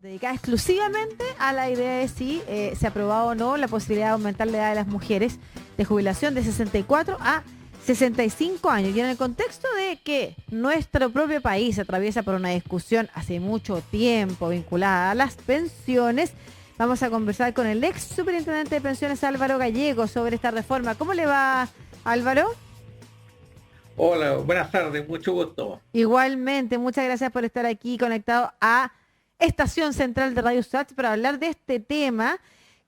Dedicada exclusivamente a la idea de si se aprobaba o no la posibilidad de aumentar la edad de las mujeres de jubilación de 64 a 65 años. Y en el contexto de que nuestro propio país atraviesa por una discusión hace mucho tiempo vinculada a las pensiones, vamos a conversar con el ex superintendente de pensiones Álvaro Gallego sobre esta reforma. ¿Cómo le va, Álvaro? Hola, buenas tardes, mucho gusto. Igualmente, muchas gracias por estar aquí conectado a Estación Central de Radio Sach para hablar de este tema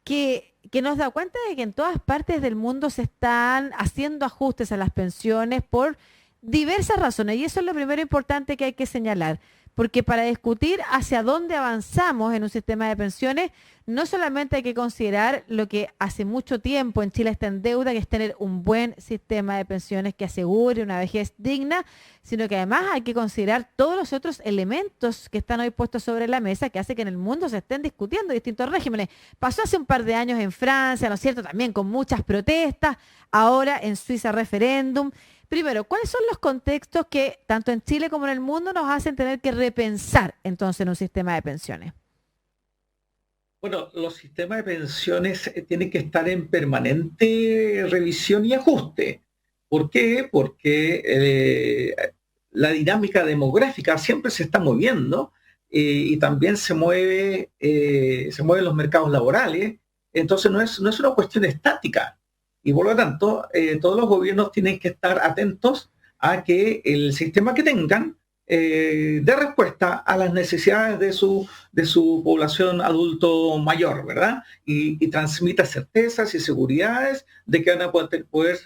que nos da cuenta de que en todas partes del mundo se están haciendo ajustes a las pensiones por diversas razones. Y eso es lo primero importante que hay que señalar. Porque para discutir hacia dónde avanzamos en un sistema de pensiones, no solamente hay que considerar lo que hace mucho tiempo en Chile está en deuda, que es tener un buen sistema de pensiones que asegure una vejez digna, sino que además hay que considerar todos los otros elementos que están hoy puestos sobre la mesa que hace que en el mundo se estén discutiendo distintos regímenes. Pasó hace un par de años en Francia, ¿no es cierto? También con muchas protestas, ahora en Suiza referéndum. Primero, ¿cuáles son los contextos que tanto en Chile como en el mundo nos hacen tener que repensar entonces en un sistema de pensiones? Bueno, los sistemas de pensiones tienen que estar en permanente revisión y ajuste. ¿Por qué? Porque la dinámica demográfica siempre se está moviendo y también se mueven los mercados laborales. Entonces no es una cuestión estática. Y por lo tanto, todos los gobiernos tienen que estar atentos a que el sistema que tengan dé respuesta a las necesidades de su población adulto mayor, ¿verdad? Y transmita certezas y seguridades de que van a poder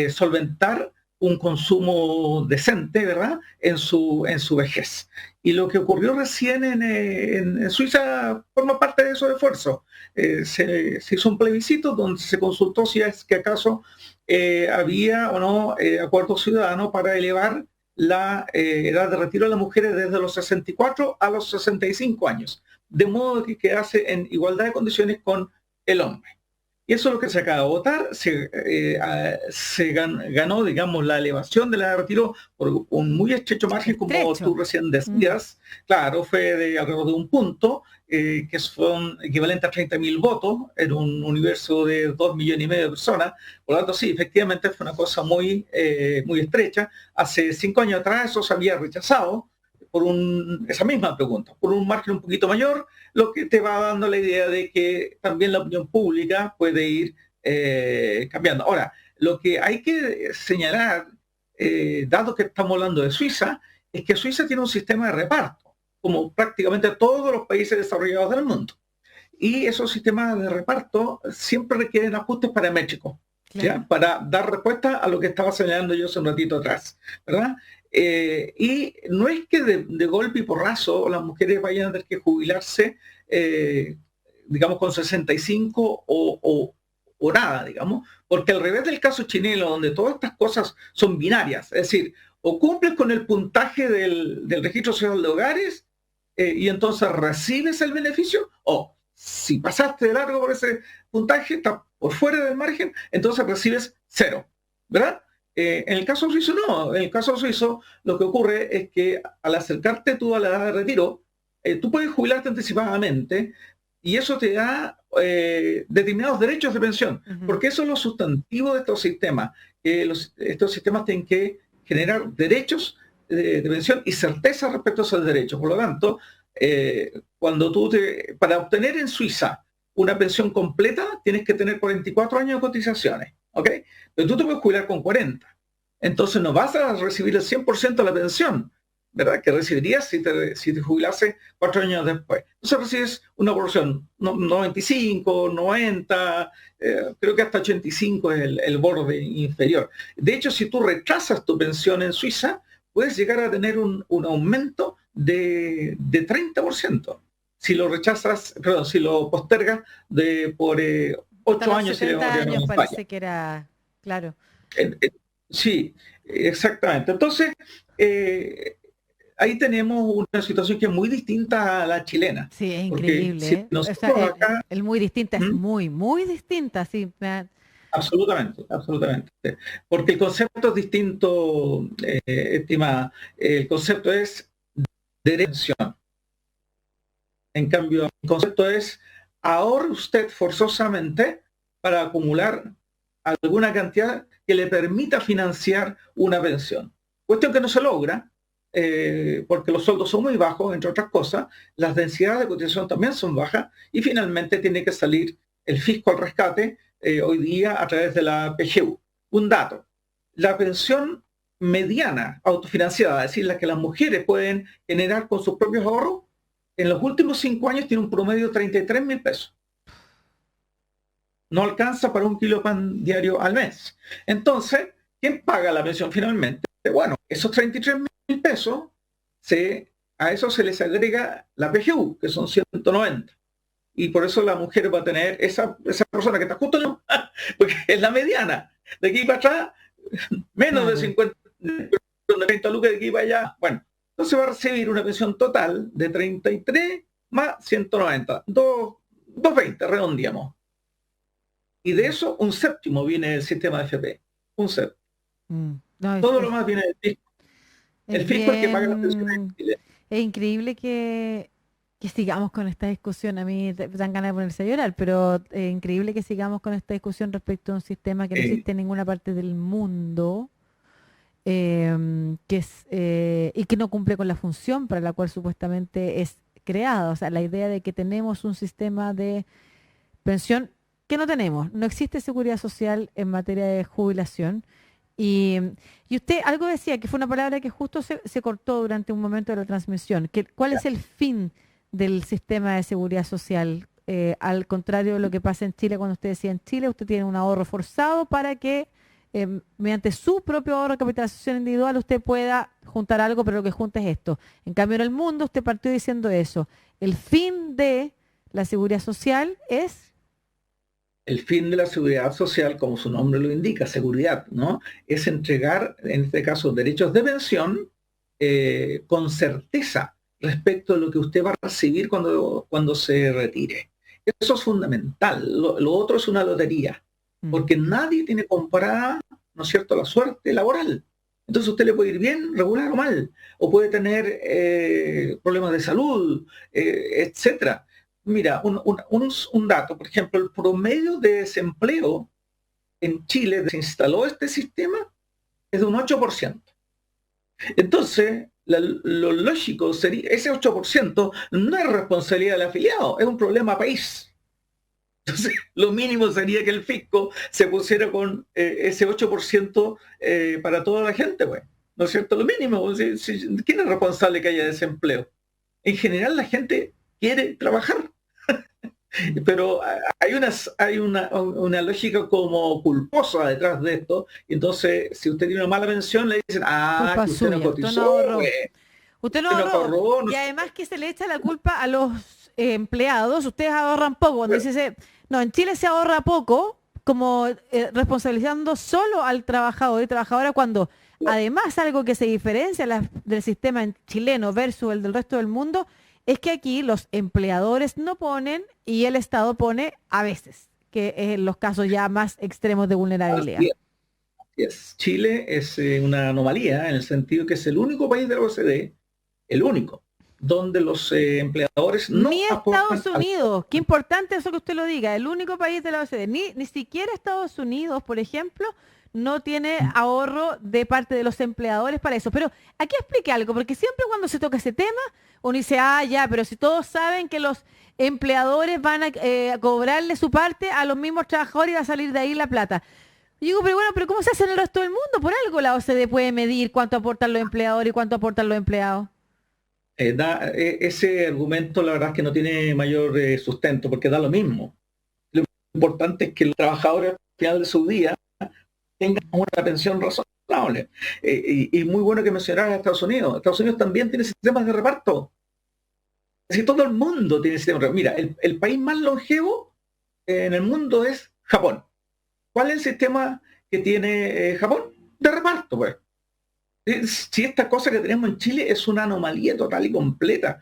solventar un consumo decente, ¿verdad? En su vejez. Y lo que ocurrió recién en Suiza forma parte de esos esfuerzos. Se hizo un plebiscito donde se consultó si es que acaso había o no acuerdo ciudadano para elevar la edad de retiro de las mujeres desde los 64 a los 65 años, de modo que quedase en igualdad de condiciones con el hombre. Y eso es lo que se acaba de votar. Ganó, digamos, la elevación de la de retiro por un muy estrecho margen, como Estrecho. tú recién Mm. decías. Claro, fue de alrededor de un punto, que son equivalentes a 30.000 votos en un universo de 2,5 millones de personas. Por lo tanto, sí, efectivamente fue una cosa muy estrecha. Hace 5 años atrás eso se había rechazado esa misma pregunta, por un margen un poquito mayor, lo que te va dando la idea de que también la opinión pública puede ir cambiando. Ahora, lo que hay que señalar, dado que estamos hablando de Suiza, es que Suiza tiene un sistema de reparto, como prácticamente todos los países desarrollados del mundo. Y esos sistemas de reparto siempre requieren ajustes paramétricos, Claro. ¿ya? Para dar respuesta a lo que estaba señalando yo hace un ratito atrás, ¿verdad? Y no es que de golpe y porrazo las mujeres vayan a tener que jubilarse, eh, digamos, con 65 o nada, digamos, porque al revés del caso chileno, donde todas estas cosas son binarias, es decir, o cumples con el puntaje del registro social de hogares y entonces recibes el beneficio, o si pasaste de largo por ese puntaje, está por fuera del margen, entonces recibes cero, ¿verdad? En el caso suizo no, en el caso suizo lo que ocurre es que al acercarte tú a la edad de retiro, tú puedes jubilarte anticipadamente y eso te da determinados derechos de pensión, Ujú. porque eso es lo sustantivo de estos sistemas, que estos sistemas tienen que generar derechos de pensión y certeza respecto a esos derechos. Por lo tanto, para obtener en Suiza una pensión completa, tienes que tener 44 años de cotizaciones, ¿ok? Pero tú te puedes jubilar con 40. Entonces no vas a recibir el 100% de la pensión, ¿verdad? Que recibirías si te jubilase 4 años después. Entonces recibes una porción, 95, 90, creo que hasta 85 es el borde inferior. De hecho, si tú retrasas tu pensión en Suiza, puedes llegar a tener un aumento de 30%. Si lo rechazas, perdón, si lo postergas por Hasta 8 los años, si la 70 memoria no años me falla. parece que era, claro. Eh, eh, Sí, exactamente. Entonces, eh, ahí tenemos una situación que es muy distinta a la chilena, Sí, es porque increíble, si ¿eh? O sea, nosotros acá, el muy distinta es ¿Mm? muy, muy distinta, sí. Absolutamente, absolutamente, porque el concepto es distinto, estimada. El concepto es derecho. En cambio, el concepto es ahorre usted forzosamente para acumular alguna cantidad que le permita financiar una pensión. Cuestión que no se logra, porque los sueldos son muy bajos, entre otras cosas, las densidades de cotización también son bajas, y finalmente tiene que salir el fisco al rescate hoy día a través de la PGU. Un dato, la pensión mediana autofinanciada, es decir, la que las mujeres pueden generar con sus propios ahorros, en los últimos 5 años tiene un promedio de 33.000 pesos. No alcanza para un kilo de pan diario al mes. Entonces, ¿quién paga la pensión finalmente? Bueno, esos 33.000 pesos, a eso se les agrega la PGU, que son 190. Y por eso la mujer va a tener esa persona que está justo en porque es la mediana. De aquí para atrás, menos de 50, de 30 lucas de aquí para allá. Bueno, entonces va a recibir una pensión total de 33 más 190, 220, redondeamos. Y de eso, un séptimo viene del sistema de FP. Un séptimo. No, todo lo más viene del fisco. El fisco es el que paga las pensiones en Chile. Es increíble que sigamos con esta discusión. A mí me dan ganas de ponerse a llorar, pero es increíble que sigamos con esta discusión respecto a un sistema que no existe en ninguna parte del mundo, y que no cumple con la función para la cual supuestamente es creada. O sea, la idea de que tenemos un sistema de pensión que no tenemos. No existe seguridad social en materia de jubilación. Y usted algo decía, que fue una palabra que justo se cortó durante un momento de la transmisión. ¿Cuál es el fin del sistema de seguridad social? Al contrario de lo que pasa en Chile, cuando usted decía en Chile, usted tiene un ahorro forzado para que mediante su propio ahorro de capitalización individual usted pueda juntar algo, pero lo que junta es esto. En cambio, en el mundo usted partió diciendo eso. El fin de la seguridad social es... El fin de la seguridad social, como su nombre lo indica, seguridad, ¿no? Es entregar, en este caso, derechos de pensión con certeza respecto a lo que usted va a recibir cuando se retire. Eso es fundamental. Lo otro es una lotería, porque nadie tiene comprada, ¿no es cierto?, la suerte laboral. Entonces usted le puede ir bien, regular o mal, o puede tener problemas de salud, etcétera. Mira, un dato, por ejemplo, el promedio de desempleo en Chile, desde que se instaló este sistema, es de un 8%. Entonces, lo lógico sería, ese 8% no es responsabilidad del afiliado, es un problema país. Entonces, lo mínimo sería que el fisco se pusiera con ese 8% para toda la gente, pues. ¿No es cierto? Lo mínimo. ¿Quién es responsable que haya desempleo? En general, la gente quiere trabajar. Pero hay una lógica como culposa detrás de esto, y entonces si usted tiene una mala pensión le dicen, que usted no cotizó, usted no ahorró, y además que se le echa la culpa a los empleados. Ustedes ahorran poco, cuando dice, no, en Chile se ahorra poco, como responsabilizando solo al trabajador y trabajadora, cuando además algo que se diferencia del sistema chileno versus el del resto del mundo es que aquí los empleadores no ponen y el Estado pone a veces, que es en los casos ya más extremos de vulnerabilidad. Chile es una anomalía en el sentido que es el único país de la OCDE, el único, donde los empleadores no ni Estados Unidos, qué importante eso que usted lo diga, el único país de la OCDE, ni siquiera Estados Unidos, por ejemplo, no tiene ahorro de parte de los empleadores para eso. Pero aquí explique algo, porque siempre cuando se toca ese tema, uno dice, ya, pero si todos saben que los empleadores van a cobrarle su parte a los mismos trabajadores y va a salir de ahí la plata. Y digo, pero bueno, ¿pero cómo se hace en el resto del mundo? Por algo la OCDE puede medir cuánto aportan los empleadores y cuánto aportan los empleados. Ese argumento, la verdad es que no tiene mayor sustento, porque da lo mismo. Lo importante es que los trabajadores al final de su día tengan una pensión razonable. Y muy bueno que mencionaras a Estados Unidos. Estados Unidos también tiene sistemas de reparto. Es decir, todo el mundo tiene sistemas de reparto. Mira, el país más longevo en el mundo es Japón. ¿Cuál es el sistema que tiene Japón? De reparto, pues. Si esta cosa que tenemos en Chile es una anomalía total y completa,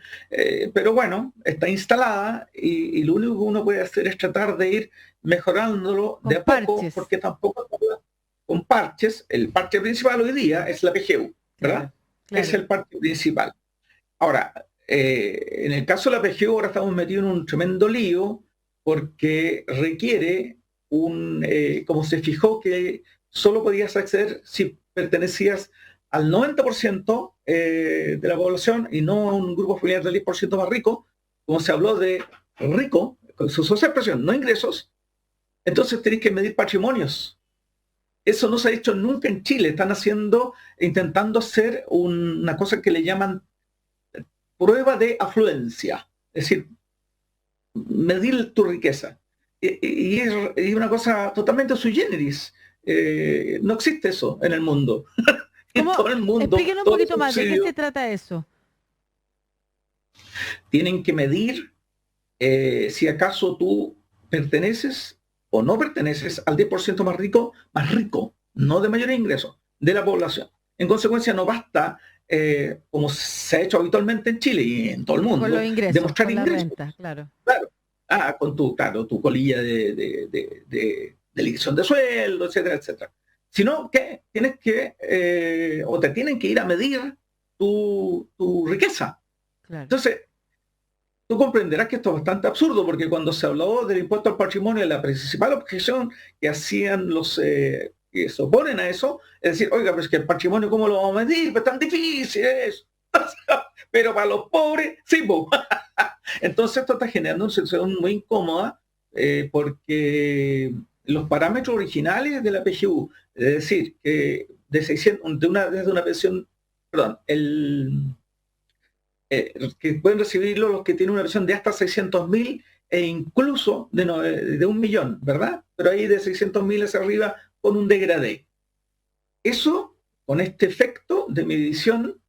pero bueno, está instalada y lo único que uno puede hacer es tratar de ir mejorándolo de a poco, porque tampoco con parches. El parche principal hoy día es la PGU, ¿verdad? Claro. Es el parche principal. Ahora, En el caso de la PGU ahora estamos metidos en un tremendo lío porque requiere como se fijó que solo podías acceder si pertenecías al 90% de la población y no a un grupo familiar del 10% más rico, como se habló de rico, con su socia expresión, no ingresos, entonces tenéis que medir patrimonios. Eso no se ha hecho nunca en Chile. Están intentando hacer una cosa que le llaman prueba de afluencia, es decir, medir tu riqueza. Y es una cosa totalmente sui generis. No existe eso en el mundo. En todo el mundo. Explíquenos un poquito más, ¿de qué se trata eso? Tienen que medir si acaso tú perteneces o no perteneces al 10% más rico, no de mayor ingreso, de la población. En consecuencia, no basta, como se ha hecho habitualmente en Chile y en todo el mundo, con los ingresos, demostrar con ingresos. La renta, claro. Con tu colilla de liquidación de sueldo, etcétera, etcétera. Sino que tienes que, o te tienen que ir a medir tu riqueza. Claro. Entonces, tú comprenderás que esto es bastante absurdo, porque cuando se habló del impuesto al patrimonio, la principal objeción que hacían los que se oponen a eso, es decir, oiga, pero es que el patrimonio, ¿cómo lo vamos a medir? Pues tan difícil es. Pero para los pobres, sí, po. Entonces esto está generando una situación muy incómoda, porque los parámetros originales de la PGU, es decir, que desde una pensión, perdón, que pueden recibirlo los que tienen una pensión de hasta 600.000 e incluso de 1.000.000, ¿verdad? Pero ahí de 600.000 hacia arriba con un degradé. Eso, con este efecto de medición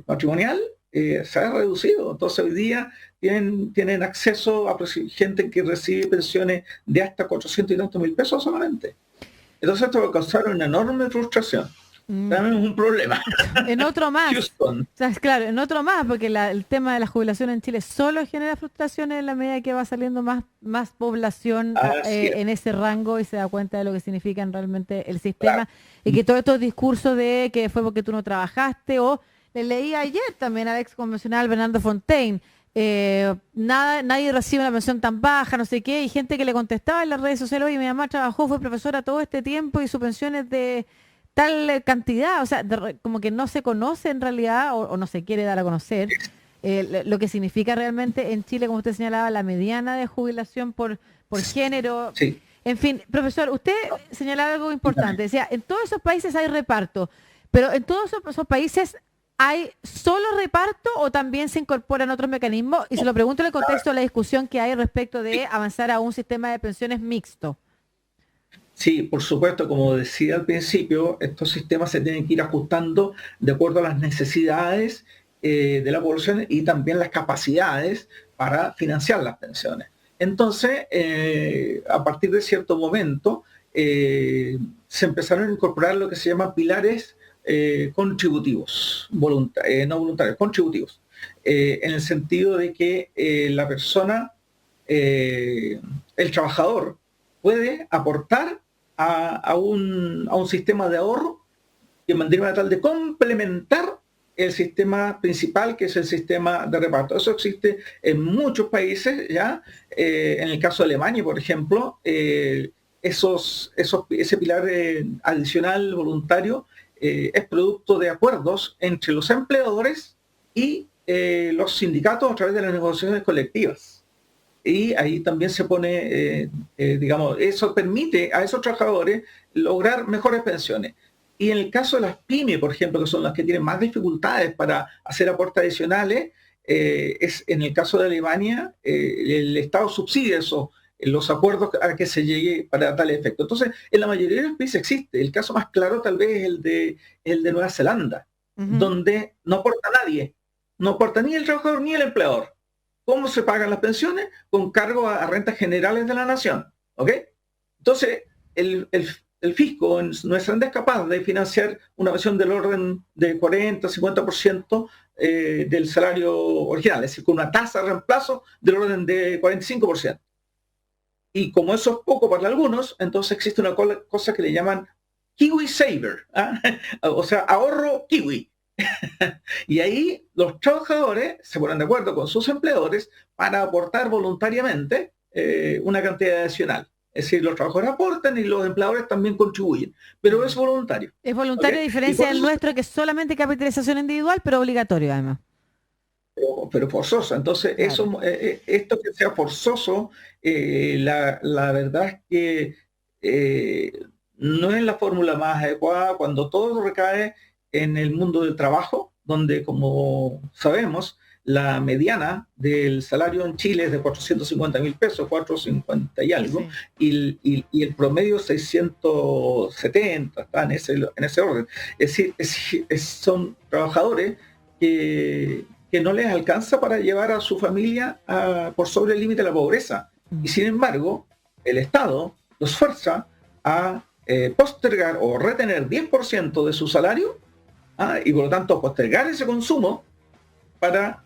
patrimonial, se ha reducido. Entonces hoy día tienen acceso a gente que recibe pensiones de hasta 400 y tantos mil pesos solamente. Entonces esto va a causar una enorme frustración. También es un problema. En otro más. O sea, claro, en otro más, porque el tema de la jubilación en Chile solo genera frustraciones en la medida que va saliendo más población en ese rango y se da cuenta de lo que significa realmente el sistema. Claro. Y que todos estos discursos de que fue porque tú no trabajaste, o le leí ayer también al ex convencional Bernardo Fontaine, nadie recibe una pensión tan baja, no sé qué, y gente que le contestaba en las redes sociales: oye, mi mamá trabajó, fue profesora todo este tiempo y su pensión es de tal cantidad. O sea, como que no se conoce en realidad, o no se quiere dar a conocer lo que significa realmente en Chile, como usted señalaba, la mediana de jubilación por género. Sí. En fin, profesor, usted señalaba algo importante, decía, en todos esos países hay reparto, pero en todos esos países ¿hay solo reparto o también se incorporan otros mecanismos? Y se lo pregunto en el contexto de la discusión que hay respecto de avanzar a un sistema de pensiones mixto. Sí, por supuesto, como decía al principio, estos sistemas se tienen que ir ajustando de acuerdo a las necesidades de la población y también las capacidades para financiar las pensiones. Entonces, a partir de cierto momento, se empezaron a incorporar lo que se llama pilares contributivos, no voluntarios, contributivos, en el sentido de que la persona, el trabajador, puede aportar a un sistema de ahorro de manera tal de complementar el sistema principal, que es el sistema de reparto. Eso existe en muchos países ya. En el caso de Alemania, por ejemplo, ese pilar adicional voluntario es producto de acuerdos entre los empleadores y los sindicatos a través de las negociaciones colectivas. Y ahí también se pone, digamos, eso permite a esos trabajadores lograr mejores pensiones. Y en el caso de las pymes, por ejemplo, que son las que tienen más dificultades para hacer aportes adicionales, en el caso de Alemania, el Estado subsidia eso, los acuerdos a que se llegue para tal efecto. Entonces, en la mayoría de los países existe. El caso más claro tal vez es el de Nueva Zelanda, donde no aporta nadie, no aporta ni el trabajador ni el empleador. ¿Cómo se pagan las pensiones? Con cargo a rentas generales de la nación. ¿Ok? Entonces, el fisco en Nueva Zelanda es capaz de financiar una pensión del orden de 40-50% del salario original, es decir, con una tasa de reemplazo del orden de 45%. Y como eso es poco para algunos, entonces existe una cosa que le llaman Kiwi Saver, ¿eh? O sea, ahorro kiwi. Y ahí los trabajadores se ponen de acuerdo con sus empleadores para aportar voluntariamente una cantidad adicional. Es decir, los trabajadores aportan y los empleadores también contribuyen, pero es voluntario. Es ¿Ok? voluntario a Y diferencia por del eso, nuestro, que es solamente capitalización individual, pero obligatorio además. pero forzoso. Entonces, Claro. esto que sea forzoso, la verdad es que eh, no es la fórmula más adecuada cuando todo recae en el mundo del trabajo, donde, como sabemos, la mediana del salario en Chile es de 450.000 pesos, 450 y algo, Sí. y el promedio 670, está en ese orden. Es decir, son trabajadores que no les alcanza para llevar a su familia por sobre el límite de la pobreza. Y Mm. sin embargo, el Estado los fuerza a postergar o retener 10% de su salario, y por lo tanto postergar ese consumo para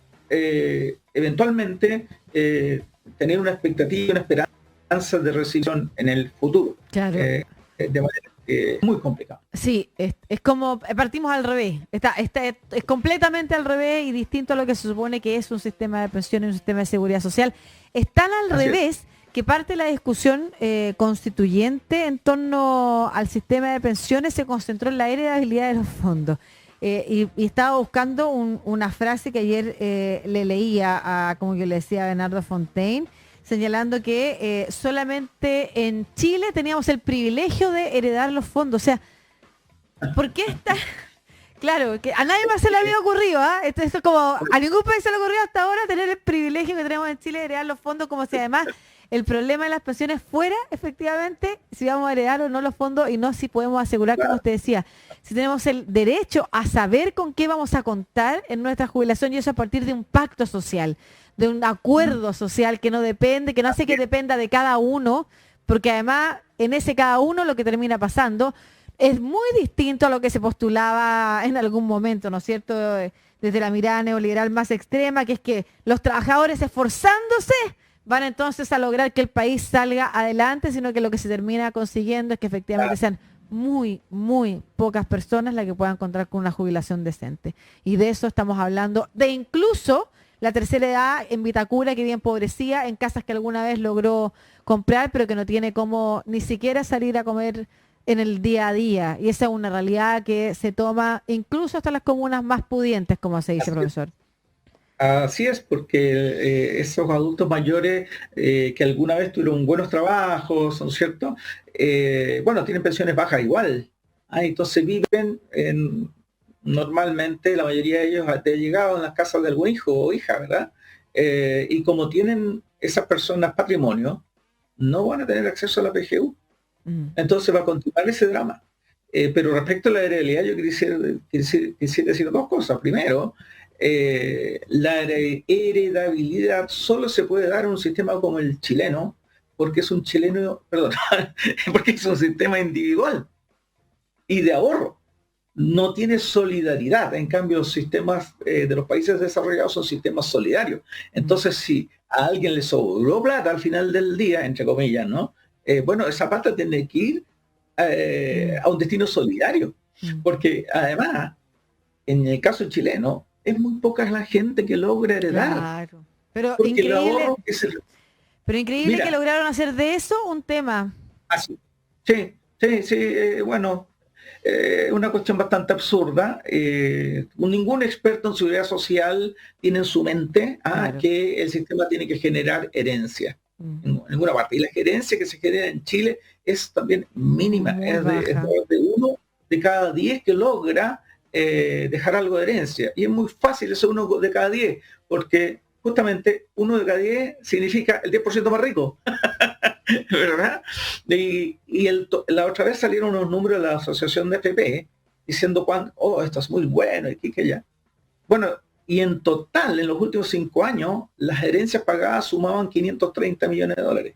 eventualmente tener una expectativa, una esperanza de recesión en el futuro. Claro. De manera muy complicada. Sí, es como partimos al revés. Es completamente al revés y distinto a lo que se supone que es un sistema de pensiones y un sistema de seguridad social. Es tan al Así es. revés que parte de la discusión constituyente en torno al sistema de pensiones se concentró en la heredabilidad de los fondos. Y estaba buscando una frase que ayer le leía como yo le decía a Bernardo Fontaine, señalando que solamente en Chile teníamos el privilegio de heredar los fondos. O sea, ¿por qué está? Claro, que a nadie más se le había ocurrido, ¿ah? Esto es como, a ningún país se le ocurrió hasta ahora tener el privilegio que tenemos en Chile de heredar los fondos, como si además el problema de las pensiones fuera, efectivamente, si vamos a heredar o no los fondos y no si podemos asegurar, como usted decía, si tenemos el derecho a saber con qué vamos a contar en nuestra jubilación y eso a partir de un pacto social, de un acuerdo social que no depende, que no hace que dependa de cada uno, porque además en ese cada uno lo que termina pasando es muy distinto a lo que se postulaba en algún momento, ¿no es cierto? Desde la mirada neoliberal más extrema, que es que los trabajadores esforzándose van entonces a lograr que el país salga adelante, sino que lo que se termina consiguiendo es que efectivamente sean muy, muy pocas personas las que puedan contar con una jubilación decente. Y de eso estamos hablando, de incluso la tercera edad en Vitacura, que vive empobrecida, en casas que alguna vez logró comprar, pero que no tiene cómo ni siquiera salir a comer en el día a día. Y esa es una realidad que se toma incluso hasta las comunas más pudientes, como se dice, Así es. profesor. Así es, porque esos adultos mayores que alguna vez tuvieron buenos trabajos, ¿no es cierto? Bueno, tienen pensiones bajas igual. Entonces viven normalmente, la mayoría de ellos han llegado en las casas de algún hijo o hija, ¿verdad? Y como tienen esas personas patrimonio, no van a tener acceso a la PGU. Mm. Entonces va a continuar ese drama. Pero respecto a la heredabilidad, yo quisiera decir dos cosas. Primero, la heredabilidad solo se puede dar en un sistema como el chileno, porque es un chileno, perdón, porque es un sistema individual y de ahorro. No tiene solidaridad. En cambio, los sistemas de los países desarrollados son sistemas solidarios. Mm. Entonces, si a alguien le sobró plata al final del día, entre comillas, ¿no? Bueno, esa plata tiene que ir Mm. a un destino solidario. Mm. Porque además, en el caso chileno, es muy poca la gente que logra heredar. Claro. Porque el ahorro que se... Pero increíble que Mira, lograron hacer de eso un tema. así. Sí, sí, sí, bueno, una cuestión bastante absurda. Ningún experto en seguridad social tiene en su mente Claro. que el sistema tiene que generar herencia Mm. en ninguna parte. Y la gerencia que se genera en Chile es también mínima, Muy es baja. de uno de cada 10 que logra dejar algo de herencia. Y es muy fácil ese uno de cada 10, porque justamente uno de cada 10 significa el 10% más rico. ¿Verdad? La otra vez salieron unos números de la Asociación de FP diciendo esto es muy bueno, y que ya. Bueno, y en total, en los últimos 5 años, las herencias pagadas sumaban 530 millones de dólares,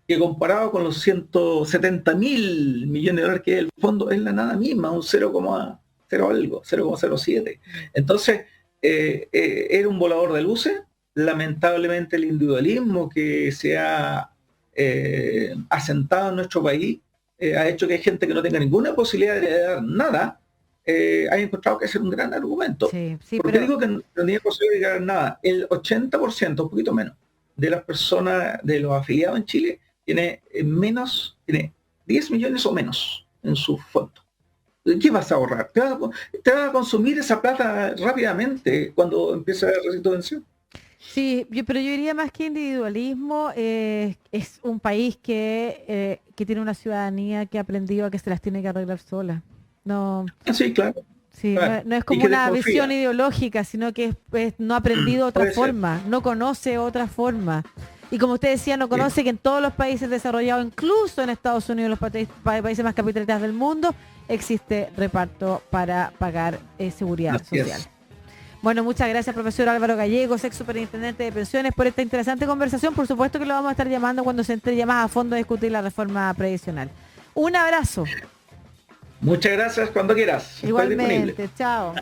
que comparado con los 170.000 millones de dólares que es el fondo, es la nada misma, un 0,0 algo, 0,07. Entonces, era un volador de luces. Lamentablemente el individualismo que se ha asentado en nuestro país ha hecho que hay gente que no tenga ninguna posibilidad de heredar nada, hay encontrado que es un gran argumento. Sí, sí, ¿Por qué digo que no tiene posibilidad de ganar nada? El 80%, un poquito menos, de las personas, de los afiliados en Chile, tiene 10 millones o menos en su fondo. ¿Qué vas a ahorrar? ¿Te vas a consumir esa plata rápidamente cuando empieza la subvención? sí, pero yo diría más que individualismo, es un país que tiene una ciudadanía que ha aprendido a que se las tiene que arreglar sola. No, Sí, claro. sí, Claro. no es Y como que una desconfía. visión ideológica, sino que no ha aprendido otra Puede ser. forma, no conoce otra forma. Y como usted decía, no Sí. conoce que en todos los países desarrollados, incluso en Estados Unidos, los países más capitalistas del mundo, existe reparto para pagar seguridad Así social. es. Bueno, muchas gracias, profesor Álvaro Gallegos, ex superintendente de pensiones, por esta interesante conversación. Por supuesto que lo vamos a estar llamando cuando se entre ya más a fondo a discutir la reforma previsional. Un abrazo. Muchas gracias cuando quieras. Estoy disponible. Igualmente, chao.